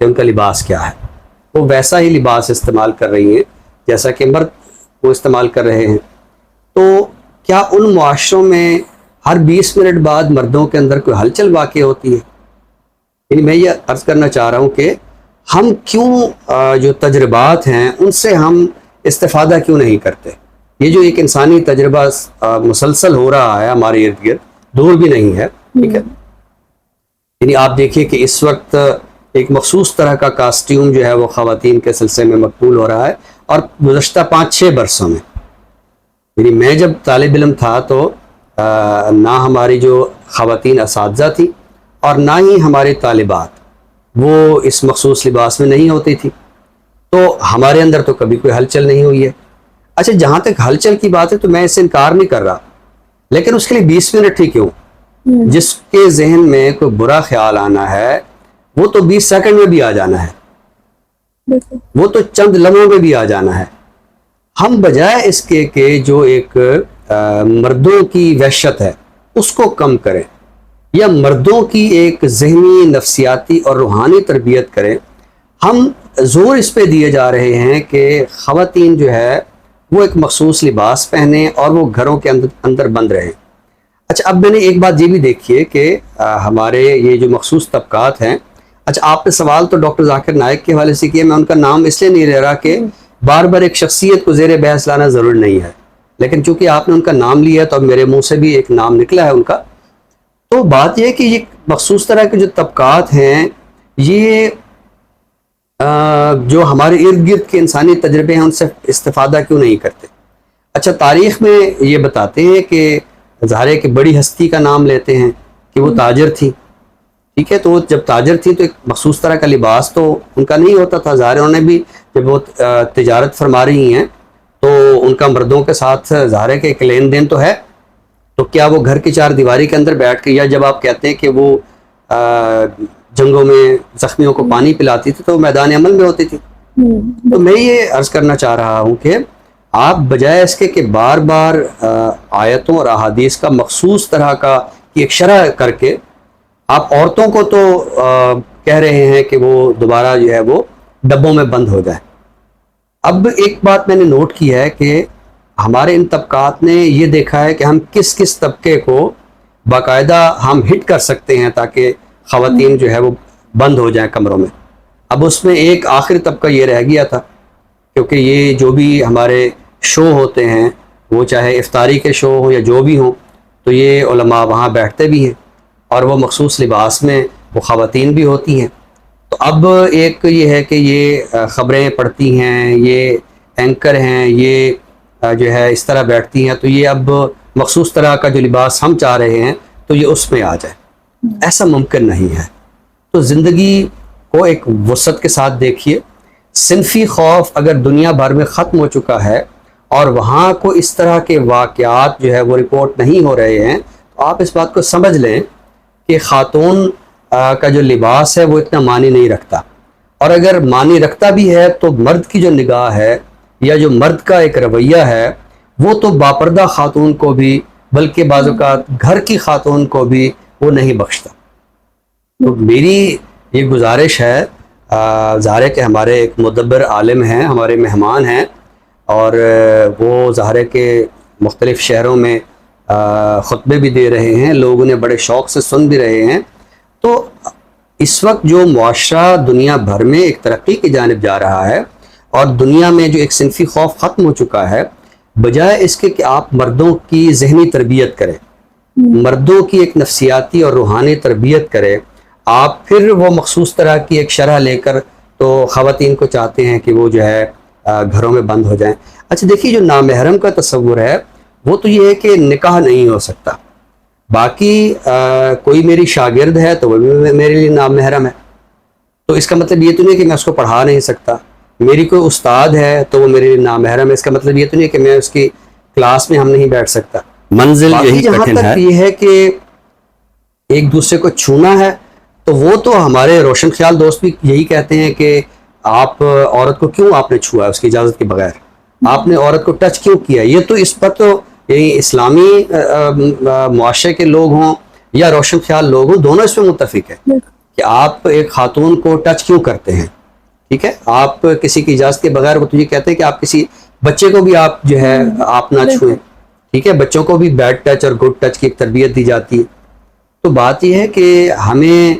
کہ ان کا لباس کیا ہے. وہ ویسا ہی لباس استعمال کر رہی ہیں جیسا کہ مرد وہ استعمال کر رہے ہیں. تو کیا ان معاشروں میں ہر 20 منٹ بعد مردوں کے اندر کوئی ہلچل واقع ہوتی ہے؟ یعنی میں یہ عرض کرنا چاہ رہا ہوں کہ ہم کیوں جو تجربات ہیں ان سے ہم استفادہ کیوں نہیں کرتے؟ یہ جو ایک انسانی تجربہ مسلسل ہو رہا ہے ہمارے ارد گرد، دور بھی نہیں ہے، ٹھیک ہے. یعنی آپ دیکھیے کہ اس وقت ایک مخصوص طرح کا کاسٹیوم جو ہے وہ خواتین کے سلسلے میں مقبول ہو رہا ہے، اور گزشتہ 5-6 برسوں میں، یعنی میں جب طالب علم تھا تو نہ ہماری جو خواتین اساتذہ تھی اور نہ ہی ہماری طالبات وہ اس مخصوص لباس میں نہیں ہوتی تھی، تو ہمارے اندر تو کبھی کوئی ہلچل نہیں ہوئی ہے. اچھا، جہاں تک ہلچل کی بات ہے تو میں اس سے انکار نہیں کر رہا، لیکن اس کے لیے 20 منٹ ہی کیوں؟ جس کے ذہن میں کوئی برا خیال آنا ہے وہ تو 20 سیکنڈ میں بھی آ جانا ہے، وہ تو چند لمحوں میں بھی آ جانا ہے. ہم بجائے اس کے کہ جو ایک مردوں کی وحشت ہے اس کو کم کریں، یا مردوں کی ایک ذہنی، نفسیاتی اور روحانی تربیت کریں، ہم زور اس پہ دیے جا رہے ہیں کہ خواتین جو ہے وہ ایک مخصوص لباس پہنیں اور وہ گھروں کے اندر بند رہیں. اچھا، اب میں نے ایک بات یہ بھی دیکھی ہے کہ ہمارے یہ جو مخصوص طبقات ہیں، اچھا آپ نے سوال تو ڈاکٹر ذاکر نائک کے حوالے سے کیا، میں ان کا نام اس لیے نہیں لے رہا کہ بار بار ایک شخصیت کو زیر بحث لانا ضرور نہیں ہے، لیکن چونکہ آپ نے ان کا نام لیا تو اب میرے منہ سے بھی ایک نام نکلا ہے ان کا. تو بات یہ ہے کہ یہ مخصوص طرح کے جو طبقات ہیں، یہ جو ہمارے ارد گرد کے انسانی تجربے ہیں ان سے استفادہ کیوں نہیں کرتے؟ اچھا، تاریخ میں یہ بتاتے ہیں کہ ظاہر ہے کہ بڑی ہستی کا نام لیتے ہیں کہ وہ تاجر تھی، ٹھیک ہے. تو وہ جب تاجر تھی تو ایک مخصوص طرح کا لباس تو ان کا نہیں ہوتا تھا. ظاہر انہوں نے بھی جب وہ تجارت فرما رہی ہیں تو ان کا مردوں کے ساتھ ظاہر ہے کہ ایک لین دین تو ہے. تو کیا وہ گھر کی 4 دیواری کے اندر بیٹھ کے، یا جب آپ کہتے ہیں کہ وہ جنگوں میں زخمیوں کو پانی پلاتی تھی تو میدان عمل میں ہوتی تھی. تو میں یہ عرض کرنا چاہ رہا ہوں کہ آپ بجائے اس کے کہ بار بار آیتوں اور احادیث کا مخصوص طرح کا ایک شرح کر کے آپ عورتوں کو تو کہہ رہے ہیں کہ وہ دوبارہ جو ہے وہ ڈبوں میں بند ہو جائے. اب ایک بات میں نے نوٹ کی ہے کہ ہمارے ان طبقات نے یہ دیکھا ہے کہ ہم کس کس طبقے کو باقاعدہ ہم ہٹ کر سکتے ہیں تاکہ خواتین جو ہے وہ بند ہو جائیں کمروں میں. اب اس میں ایک آخری طبقہ یہ رہ گیا تھا، کیونکہ یہ جو بھی ہمارے شو ہوتے ہیں، وہ چاہے افطاری کے شو ہوں یا جو بھی ہوں، تو یہ علماء وہاں بیٹھتے بھی ہیں اور وہ مخصوص لباس میں وہ خواتین بھی ہوتی ہیں. تو اب ایک یہ ہے کہ یہ خبریں پڑھتی ہیں، یہ اینکر ہیں، یہ جو ہے اس طرح بیٹھتی ہیں، تو یہ اب مخصوص طرح کا جو لباس ہم چاہ رہے ہیں تو یہ اس میں آ جائے. ایسا ممکن نہیں ہے. تو زندگی کو ایک وسعت کے ساتھ دیکھیے. صنفی خوف اگر دنیا بھر میں ختم ہو چکا ہے اور وہاں کو اس طرح کے واقعات جو ہے وہ رپورٹ نہیں ہو رہے ہیں، تو آپ اس بات کو سمجھ لیں کہ خاتون کا جو لباس ہے وہ اتنا معنی نہیں رکھتا. اور اگر معنی رکھتا بھی ہے تو مرد کی جو نگاہ ہے یا جو مرد کا ایک رویہ ہے وہ تو باپردہ خاتون کو بھی، بلکہ بعض اوقات گھر کی خاتون کو بھی وہ نہیں بخشتا. تو میری یہ گزارش ہے، ظاہر ہے کہ ہمارے ایک مدبر عالم ہیں، ہمارے مہمان ہیں، اور وہ ظاہر ہے کہ مختلف شہروں میں خطبے بھی دے رہے ہیں، لوگ انہیں بڑے شوق سے سن بھی رہے ہیں. تو اس وقت جو معاشرہ دنیا بھر میں ایک ترقی کی جانب جا رہا ہے اور دنیا میں جو ایک صنفی خوف ختم ہو چکا ہے، بجائے اس کے کہ آپ مردوں کی ذہنی تربیت کریں، مردوں کی ایک نفسیاتی اور روحانی تربیت کریں، آپ پھر وہ مخصوص طرح کی ایک شرح لے کر تو خواتین کو چاہتے ہیں کہ وہ جو ہے گھروں میں بند ہو جائیں. اچھا دیکھیے، جو نامحرم کا تصور ہے وہ تو یہ ہے کہ نکاح نہیں ہو سکتا. باقی کوئی میری شاگرد ہے تو وہ بھی میرے لیے نامحرم ہے، تو اس کا مطلب یہ تو نہیں کہ میں اس کو پڑھا نہیں سکتا. میری کوئی استاد ہے تو وہ میرے لیے نامحرم ہے، اس کا مطلب یہ تو نہیں کہ میں اس کی کلاس میں ہم نہیں بیٹھ سکتا. منزل یہی جہاں تک یہ ہے کہ ایک دوسرے کو چھونا ہے، تو وہ تو ہمارے روشن خیال دوست بھی یہی کہتے ہیں کہ آپ عورت کو کیوں آپ نے چھوا اس کی اجازت کے بغیر، آپ نے عورت کو ٹچ کیوں کیا. یہ تو اس پر تو یعنی اسلامی معاشرے کے لوگ ہوں یا روشن خیال لوگ ہوں، دونوں اس میں متفق ہیں کہ آپ ایک خاتون کو ٹچ کیوں کرتے ہیں. ٹھیک ہے, آپ کسی کی اجازت کے بغیر وہ تجھے کہتے ہیں کہ آپ کسی بچے کو بھی آپ جو ہے آپ نہ چھوئیں. ٹھیک ہے, بچوں کو بھی بیڈ ٹچ اور گڈ ٹچ کی ایک تربیت دی جاتی ہے. تو بات یہ ہے کہ ہمیں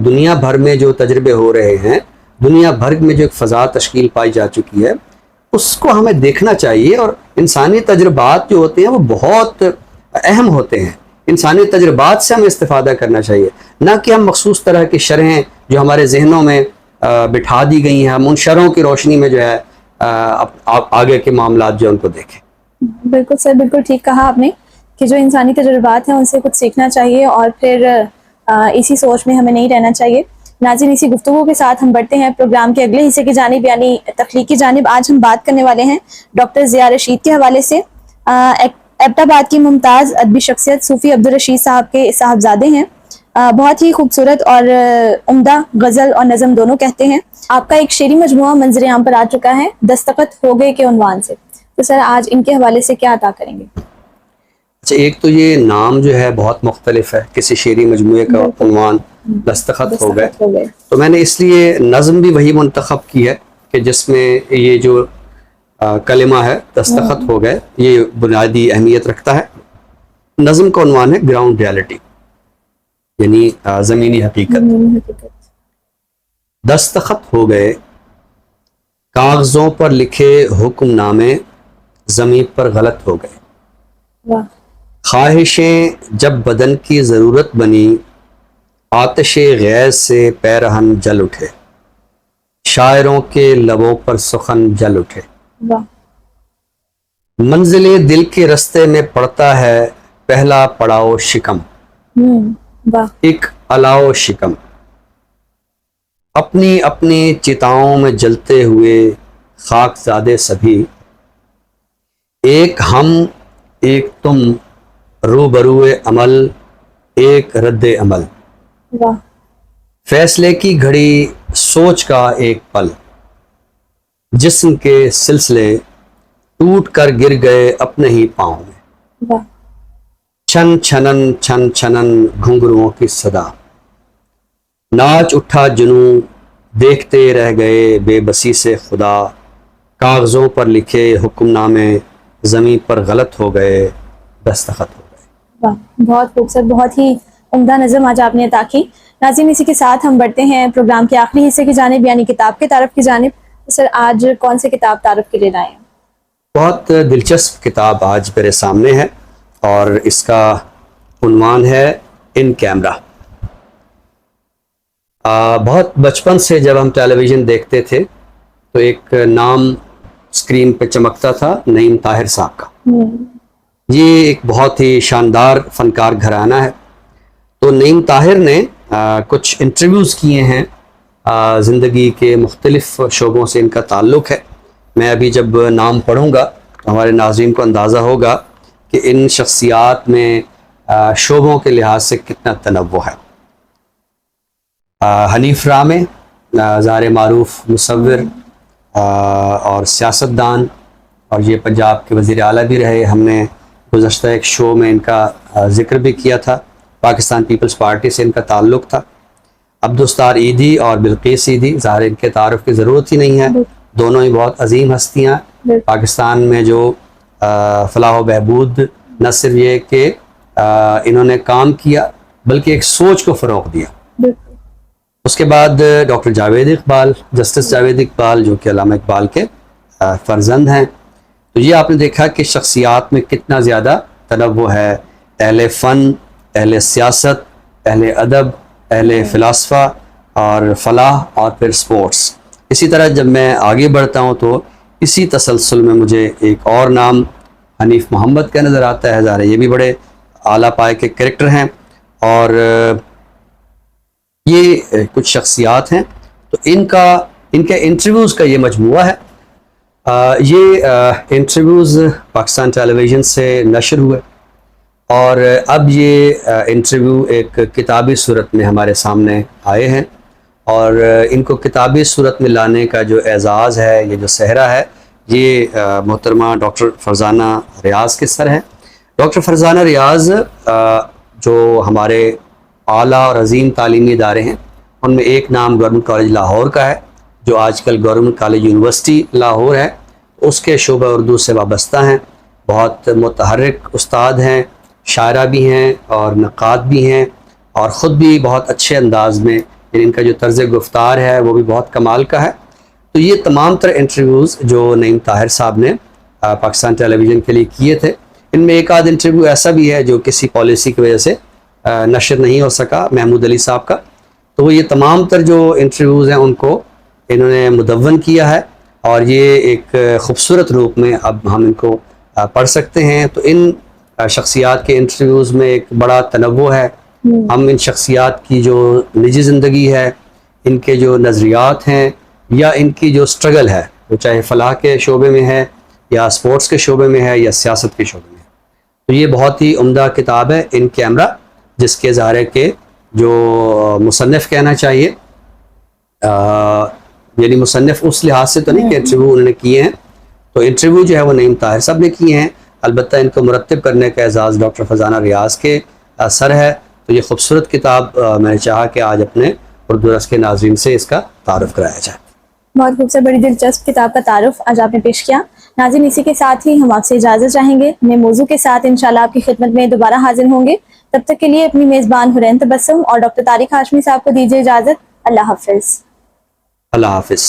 دنیا بھر میں جو تجربے ہو رہے ہیں, دنیا بھر میں جو ایک فضا تشکیل پائی جا چکی ہے, اس کو ہمیں دیکھنا چاہیے. اور انسانی تجربات جو ہوتے ہیں وہ بہت اہم ہوتے ہیں. انسانی تجربات سے ہمیں استفادہ کرنا چاہیے, نہ کہ ہم مخصوص طرح کی شرحیں جو ہمارے ذہنوں میں بٹھا دی گئی ہیں, ہم ان شرحوں کی روشنی میں جو ہے آگے کے معاملات جو ان کو دیکھیں. بالکل سر, بالکل ٹھیک کہا آپ نے کہ جو انسانی تجربات ہیں ان سے کچھ سیکھنا چاہیے اور پھر اسی سوچ میں ہمیں نہیں رہنا چاہیے. ناظرین, اسی گفتگو کے ساتھ ہم بڑھتے ہیں پروگرام کے اگلے حصے کی جانب, یعنی تخلیقی جانب. آج ہم بات کرنے والے ہیں ڈاکٹر ضیاء رشید کے حوالے سے. ایبٹ آباد کی ممتاز ادبی شخصیت صوفی عبدالرشید صاحب کے صاحبزادے ہیں. بہت ہی خوبصورت اور عمدہ غزل اور نظم دونوں کہتے ہیں. آپ کا ایک شعری مجموعہ منظر عام پر آ چکا ہے دستخط ہو گئے کے عنوان سے. تو سر آج ان کے حوالے سے کیا عطا کریں گے؟ اچھا, ایک تو یہ نام جو ہے بہت مختلف ہے. کسی شعری مجموعے کا عنوان دستخط ہو گئے, تو میں نے اس لیے نظم بھی وہی منتخب کی ہے کہ جس میں یہ جو کلمہ ہے دستخط ہو گئے یہ بنیادی اہمیت رکھتا ہے. نظم کا عنوان ہے گراؤنڈ ریالٹی, یعنی زمینی حقیقت. دستخط ہو گئے کاغذوں پر لکھے حکم نامے زمین پر غلط ہو گئے. خواہشیں جب بدن کی ضرورت بنی آتش غیظ سے پیرہن جل اٹھے. شاعروں کے لبوں پر سخن جل اٹھے. منزل دل کے رستے میں پڑتا ہے پہلا پڑاؤ شکم. ایک الاؤ شکم. اپنی اپنی چتاؤں میں جلتے ہوئے خاک زادے سبھی. ایک ہم ایک تم روبروئے عمل ایک رد عمل. فیصلے کی گھڑی سوچ کا ایک پل. جسم کے سلسلے ٹوٹ کر گر گئے اپنے ہی پاؤں میں. چھن چھنن گھنگروؤں کی صدا. ناچ اٹھا جنوں دیکھتے رہ گئے بے بسی سے خدا. کاغذوں پر لکھے حکم نامے زمین پر غلط ہو گئے دستخط ہو گئے. بہت خوبصورت, بہت ہی عمدہ نظم آج آپ نے عطا کی. ناظرین, اسی کے ساتھ ہم بڑھتے ہیں پروگرام کے آخری حصے کی جانب, یعنی کتاب کے تعارف کی جانب. سر آج کون سے کتاب تعارف کے لیے لائے ہیں؟ بہت دلچسپ کتاب آج میرے سامنے ہے اور اس کا عنوان ہے ان کیمرہ. بہت بچپن سے جب ہم ٹیلی ویژن دیکھتے تھے تو ایک نام اسکرین پہ چمکتا تھا, نعیم طاہر صاحب کا. یہ ایک بہت ہی شاندار فنکار گھرانہ ہے. تو نعیم طاہر نے کچھ انٹرویوز کیے ہیں, زندگی کے مختلف شعبوں سے ان کا تعلق ہے. میں ابھی جب نام پڑھوں گا تو ہمارے ناظرین کو اندازہ ہوگا کہ ان شخصیات میں شعبوں کے لحاظ سے کتنا تنوع ہے. حنیف رامے ظاہر معروف مصور اور سیاستدان, اور یہ پنجاب کے وزیر اعلیٰ بھی رہے. ہم نے گزشتہ ایک شو میں ان کا ذکر بھی کیا تھا. پاکستان پیپلز پارٹی سے ان کا تعلق تھا. عبدالستار ایدھی اور بلقیس ایدھی, ظاہر ان کے تعارف کی ضرورت ہی نہیں ہے, دونوں ہی بہت عظیم ہستیاں. پاکستان میں جو فلاح و بہبود نہ صرف یہ کہ انہوں نے کام کیا بلکہ ایک سوچ کو فروغ دیا. اس کے بعد ڈاکٹر جاوید اقبال, جسٹس جاوید اقبال, جو کہ علامہ اقبال کے فرزند ہیں. تو یہ آپ نے دیکھا کہ شخصیات میں کتنا زیادہ تنوع ہے. اہل فن, اہل سیاست, اہل ادب, اہل فلسفہ اور فلاح اور پھر سپورٹس. اسی طرح جب میں آگے بڑھتا ہوں تو اسی تسلسل میں مجھے ایک اور نام حنیف محمد کا نظر آتا ہے. ظاہر یہ بھی بڑے اعلیٰ پائے کے کریکٹر ہیں اور یہ کچھ شخصیات ہیں. تو ان کے انٹرویوز کا یہ مجموعہ ہے. یہ انٹرویوز پاکستان ٹیلی ویژن سے نشر ہوئے اور اب یہ انٹرویو ایک کتابی صورت میں ہمارے سامنے آئے ہیں. اور ان کو کتابی صورت میں لانے کا جو اعزاز ہے, یہ جو صحرا ہے, یہ محترمہ ڈاکٹر فرزانہ ریاض کے سر ہے. ڈاکٹر فرزانہ ریاض جو ہمارے اعلیٰ اور عظیم تعلیمی ادارے ہیں ان میں ایک نام گورنمنٹ کالج لاہور کا ہے جو آج کل گورنمنٹ کالج یونیورسٹی لاہور ہے، اس کے شعبہ اردو سے وابستہ ہیں، بہت متحرک استاد ہیں، شاعرہ بھی ہیں اور نقاد بھی ہیں، اور خود بھی بہت اچھے انداز میں، ان کا جو طرز گفتار ہے وہ بھی بہت کمال کا ہے۔ تو یہ تمام تر انٹرویوز جو نعیم طاہر صاحب نے پاکستان ٹیلی ویژن کے لیے کیے تھے، ان میں ایک آدھ انٹرویو ایسا بھی ہے جو کسی پالیسی کی وجہ سے نشر نہیں ہو سکا، محمود علی صاحب کا، تو وہ یہ تمام تر جو انٹرویوز ہیں ان کو انہوں نے مدون کیا ہے، اور یہ ایک خوبصورت روپ میں اب ہم ان کو پڑھ سکتے ہیں۔ تو ان شخصیات کے انٹرویوز میں ایک بڑا تنوع ہے، ہم ان شخصیات کی جو نجی زندگی ہے، ان کے جو نظریات ہیں، یا ان کی جو سٹرگل ہے، وہ چاہے فلاح کے شعبے میں ہے یا سپورٹس کے شعبے میں ہے یا سیاست کے شعبے میں ہے، تو یہ بہت ہی عمدہ کتاب ہے ان کیمرہ، جس کے ظاہر ہے کہ جو مصنف کہنا چاہیے، یعنی مصنف اس لحاظ سے تو نہیں کہ انٹرویو انہوں نے کیے ہیں، تو انٹرویو جو ہے وہ نعیم طاہر صاحب نے کیے ہیں، البتہ ان کو مرتب کرنے کا اعزاز ڈاکٹر فضانہ ریاض کے سر ہے۔ تو یہ خوبصورت کتاب میں نے چاہا کہ آج اپنے اردو رس کے ناظرین سے اس کا تعارف کرایا جائے۔ بہت خوبصورت، بڑی دلچسپ کتاب کا تعارف آج آپ نے پیش کیا۔ ناظرین، اسی کے ساتھ ہی ہم آپ سے اجازت چاہیں گے، نئے موضوع کے ساتھ انشاءاللہ آپ کی خدمت میں دوبارہ حاضر ہوں گے۔ تب تک کے لیے اپنی میزبان حرین تبسم اور ڈاکٹر طارق ہاشمی صاحب کو دیجیے اجازت۔ اللہ حافظ۔ اللہ حافظ۔